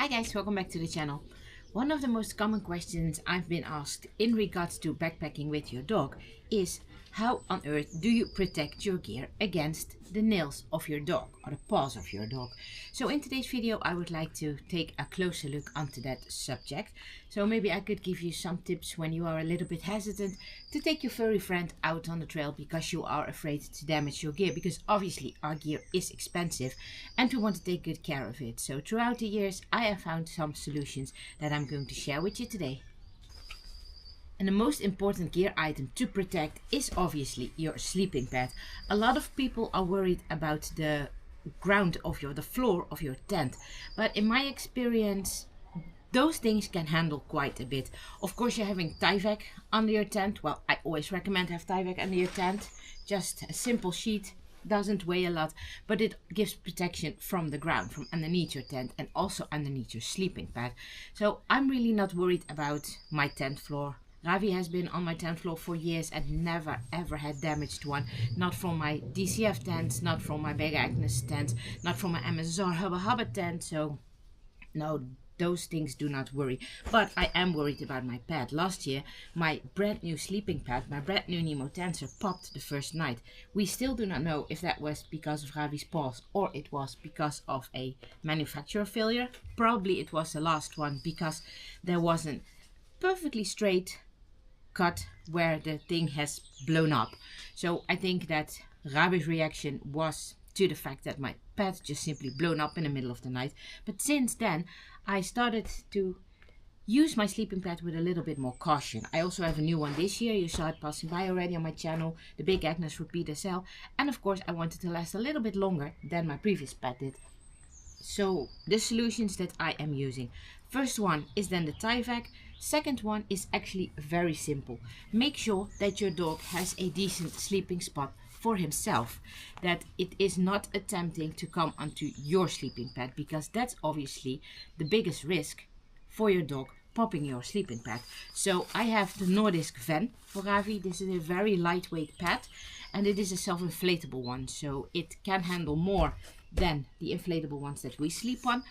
Hi guys, welcome back to the channel. One of the most common questions I've been asked in regards to backpacking with your dog is how on earth do you protect your gear against the nails of your dog or the paws of your dog. So in today's video I would like to take a closer look onto that subject. So maybe I could give you some tips when you are a little bit hesitant to take your furry friend out on the trail because you are afraid to damage your gear, because obviously our gear is expensive and we want to take good care of it. So throughout the years I have found some solutions that I'm going to share with you today. And the most important gear item to protect is obviously your sleeping pad. A lot of people are worried about the ground of the floor of your tent, but in my experience those things can handle quite a bit. Of course, you're having Tyvek under your tent. Well, I always recommend have Tyvek under your tent. Just a simple sheet, doesn't weigh a lot, but it gives protection from the ground, from underneath your tent and also underneath your sleeping pad. So I'm really not worried about my tent floor. Ravi has been on my tent floor for years and never ever had damaged one. Not from my DCF tents, not from my Big Agnes tent, not from my MSR Hubba Hubba tent. So no, those things do not worry. But I am worried about my pad. Last year, my brand new sleeping pad, my brand new Nemo Tensor, popped the first night. We still do not know if that was because of Ravi's paws or it was because of a manufacturer failure. Probably it was the last one, because there wasn't perfectly straight cut where the thing has blown up. So I think that Ravi's reaction was to the fact that my pad just simply blown up in the middle of the night. But since then I started to use my sleeping pad with a little bit more caution. I also have a new one this year. You saw it passing by already on my channel, the Big Agnes Repeat SL, and of course I wanted to last a little bit longer than my previous pad did. So the solutions that I am using, first one is then the Tyvek. Second one is actually very simple. Make sure that your dog has a decent sleeping spot for himself, that it is not attempting to come onto your sleeping pad, because that's obviously the biggest risk for your dog, popping your sleeping pad. So I have the Nordisk Ven for Ravi. This is a very lightweight pad and it is a self-inflatable one, so it can handle more than the inflatable ones that we sleep on.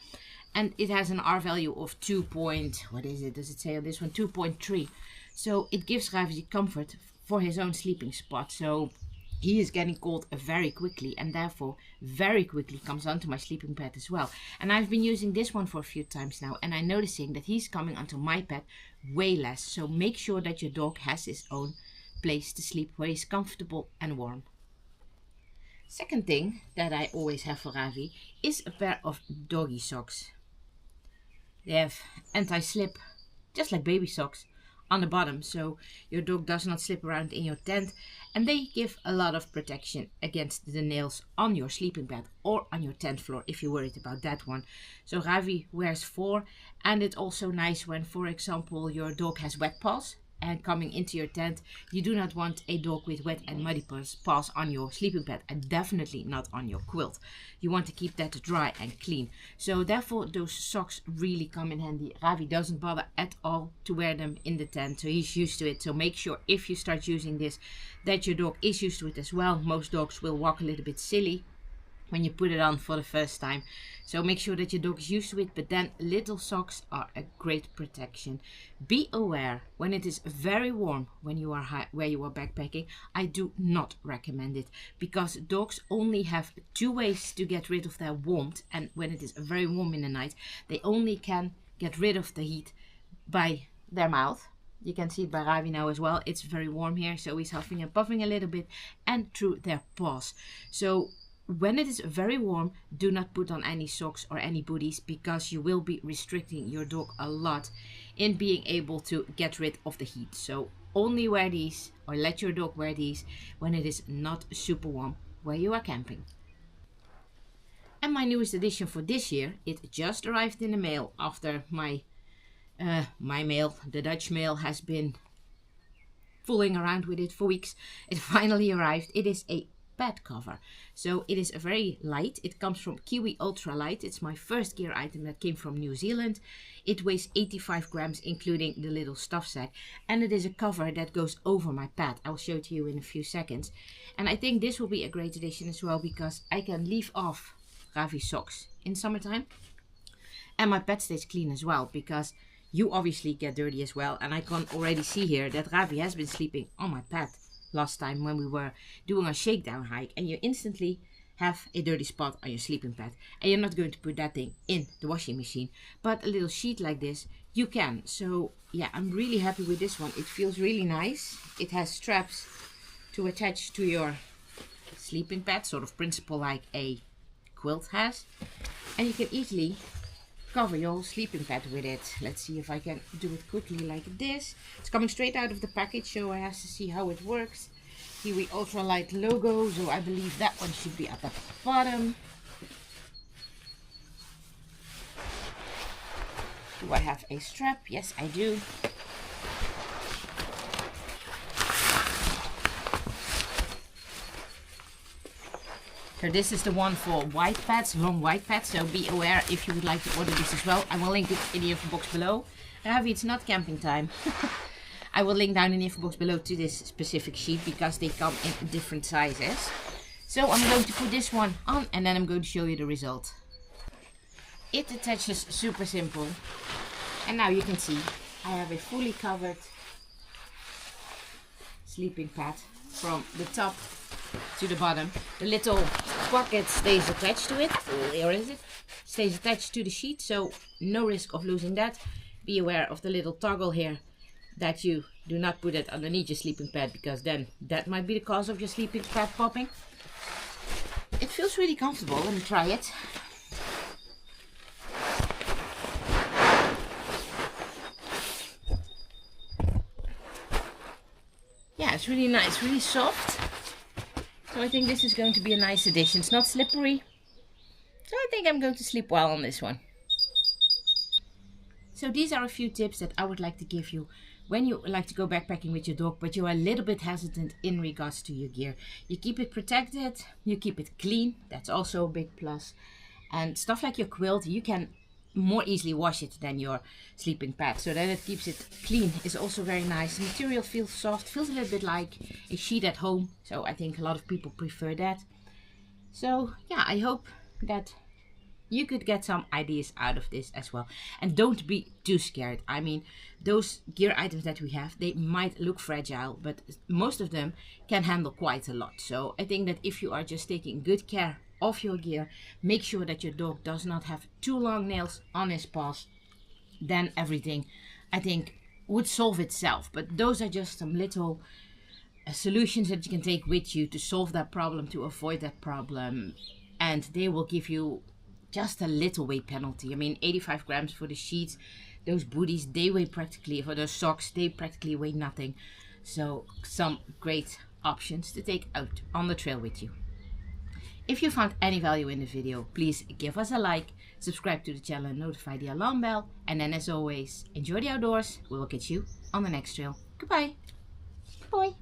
And it has an R value of 2 point, what is it, does it say on this one, 2.3. So it gives Ravi comfort for his own sleeping spot. So he is getting cold very quickly and therefore very quickly comes onto my sleeping pad as well. And I've been using this one for a few times now and I'm noticing that he's coming onto my pad way less. So make sure that your dog has his own place to sleep where he's comfortable and warm. Second thing that I always have for Ravi is a pair of doggy socks. They have anti-slip, just like baby socks, on the bottom, so your dog does not slip around in your tent, and they give a lot of protection against the nails on your sleeping bag or on your tent floor if you're worried about that one. So Ravi wears 4, and it's also nice when, for example, your dog has wet paws and coming into your tent. You do not want a dog with wet and muddy paws on your sleeping pad, and definitely not on your quilt. You want to keep that dry and clean. So therefore those socks really come in handy. Ravi doesn't bother at all to wear them in the tent, so he's used to it. So make sure if you start using this that your dog is used to it as well. Most dogs will walk a little bit silly when you put it on for the first time, so make sure that your dog is used to it. But then little socks are a great protection. Be aware when it is very warm, when you are where you are backpacking, I do not recommend it, because dogs only have 2 ways to get rid of their warmth, and when it is very warm in the night they only can get rid of the heat by their mouth. You can see it by Ravi now as well. It's very warm here, so he's huffing and puffing a little bit, and through their paws. So when it is very warm, do not put on any socks or any booties, because you will be restricting your dog a lot in being able to get rid of the heat. So only wear these, or let your dog wear these, when it is not super warm where you are camping. And my newest addition for this year, it just arrived in the mail after my mail, the Dutch mail, has been fooling around with it for weeks. It finally arrived. It is a pad cover. So it is very light. It comes from Kiwi Ultra Light. It's my first gear item that came from New Zealand. It weighs 85 grams including the little stuff sack, and it is a cover that goes over my pad. I'll show it to you in a few seconds. And I think this will be a great addition as well, because I can leave off Ravi socks in summertime and my pet stays clean as well, because you obviously get dirty as well. And I can already see here that Ravi has been sleeping on my pad last time when we were doing a shakedown hike, and you instantly have a dirty spot on your sleeping pad, and you're not going to put that thing in the washing machine, but a little sheet like this you can. So yeah, I'm really happy with this one. It feels really nice. It has straps to attach to your sleeping pad, sort of principle like a quilt has, and you can easily cover your whole sleeping pad with it. Let's see if I can do it quickly like this. It's coming straight out of the package, so I have to see how it works. Kiwi Ultralight logo, so I believe that one should be at the bottom. Do I have a strap? Yes, I do. So this is the one for white pads, long white pads, so be aware if you would like to order this as well. I will link it in the info box below. Ravi, it's not camping time. I will link down in the info box below to this specific sheet, because they come in different sizes. So I'm going to put this one on, and then I'm going to show you the result. It attaches super simple, and now you can see I have a fully covered sleeping pad from the top to the bottom. The little pocket stays attached to it. Where is it? Stays attached to the sheet, so no risk of losing that. Be aware of the little toggle here, that you do not put it underneath your sleeping pad, because then that might be the cause of your sleeping pad popping. It feels really comfortable. Let me try it. Yeah, it's really nice, really soft. So I think this is going to be a nice addition. It's not slippery, so I think I'm going to sleep well on this one. So these are a few tips that I would like to give you when you like to go backpacking with your dog, but you are a little bit hesitant in regards to your gear. You keep it protected, you keep it clean, that's also a big plus. And stuff like your quilt, you can more easily wash it than your sleeping pad, so that it keeps it clean is also very nice. The material feels soft, feels a little bit like a sheet at home, so I think a lot of people prefer that. So yeah, I hope that you could get some ideas out of this as well. And don't be too scared. I mean, those gear items that we have, they might look fragile, but most of them can handle quite a lot. So I think that if you are just taking good care of your gear, make sure that your dog does not have too long nails on his paws, then everything, I think, would solve itself. But those are just some little solutions that you can take with you to solve that problem, to avoid that problem, and they will give you just a little weight penalty. I mean, 85 grams for the sheets. Those booties, they weigh practically, for those socks, they practically weigh nothing. So some great options to take out on the trail with you. If you found any value in the video, please give us a like, subscribe to the channel and notify the alarm bell. And then as always, enjoy the outdoors. We will catch you on the next trail. Goodbye. Bye.